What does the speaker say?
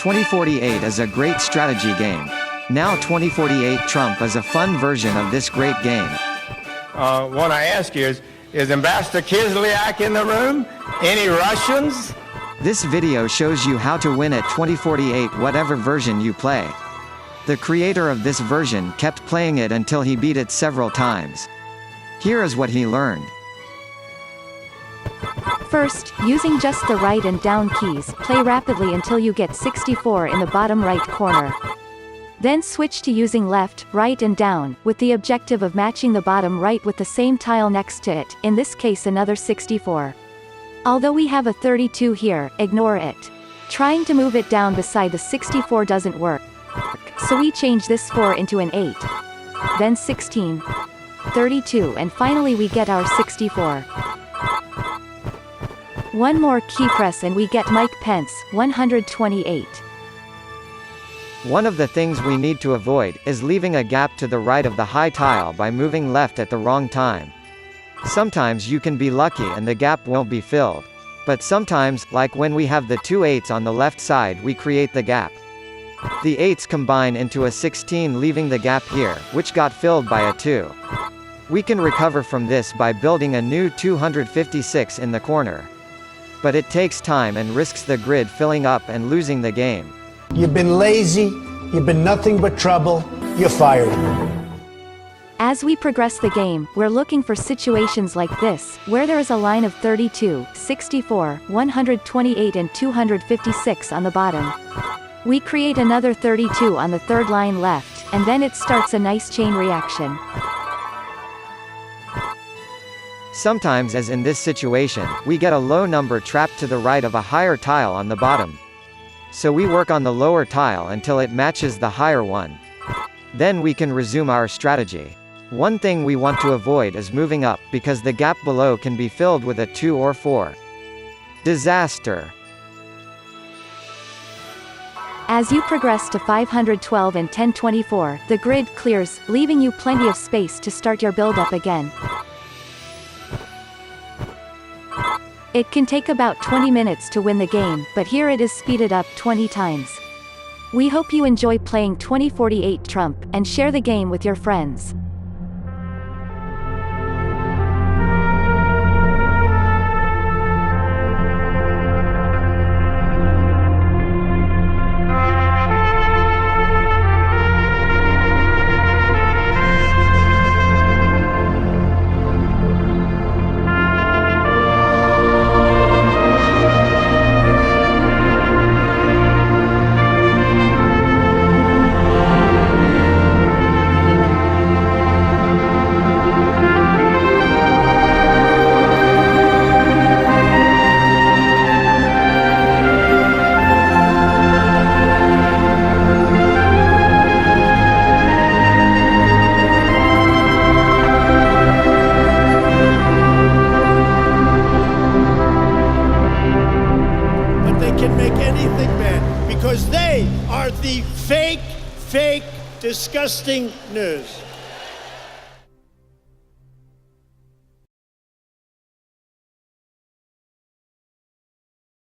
2048 is a great strategy game. Now 2048 Trump is a fun version of this great game. What I ask you is Ambassador Kislyak in the room? Any Russians? This video shows you how to win at 2048 whatever version you play. The creator of this version kept playing it until he beat it several times. Here is what he learned. First, using just the right and down keys, play rapidly until you get 64 in the bottom right corner. Then switch to using left, right and down, with the objective of matching the bottom right with the same tile next to it, in this case another 64. Although we have a 32 here, ignore it. Trying to move it down beside the 64 doesn't work. So we change this 4 into an 8. Then 16. 32 and finally we get our 64. One more key press and we get Mike Pence, 128. One of the things we need to avoid is leaving a gap to the right of the high tile by moving left at the wrong time. Sometimes you can be lucky and the gap won't be filled. But sometimes, like when we have the two 8s on the left side, we create the gap. The 8s combine into a 16, leaving the gap here, which got filled by a 2. We can recover from this by building a new 256 in the corner. But it takes time and risks the grid filling up and losing the game. You've been lazy, you've been nothing but trouble, you're fired. As we progress the game, we're looking for situations like this, where there is a line of 32, 64, 128 and 256 on the bottom. We create another 32 on the third line left, and then it starts a nice chain reaction. Sometimes, as in this situation, we get a low number trapped to the right of a higher tile on the bottom. So we work on the lower tile until it matches the higher one. Then we can resume our strategy. One thing we want to avoid is moving up, because the gap below can be filled with a 2 or 4. Disaster. As you progress to 512 and 1024, the grid clears, leaving you plenty of space to start your build-up again. It can take about 20 minutes to win the game, but here it is speeded up 20 times. We hope you enjoy playing 2048 Trump, and share the game with your friends. Can make anything bad because they are the fake, disgusting news.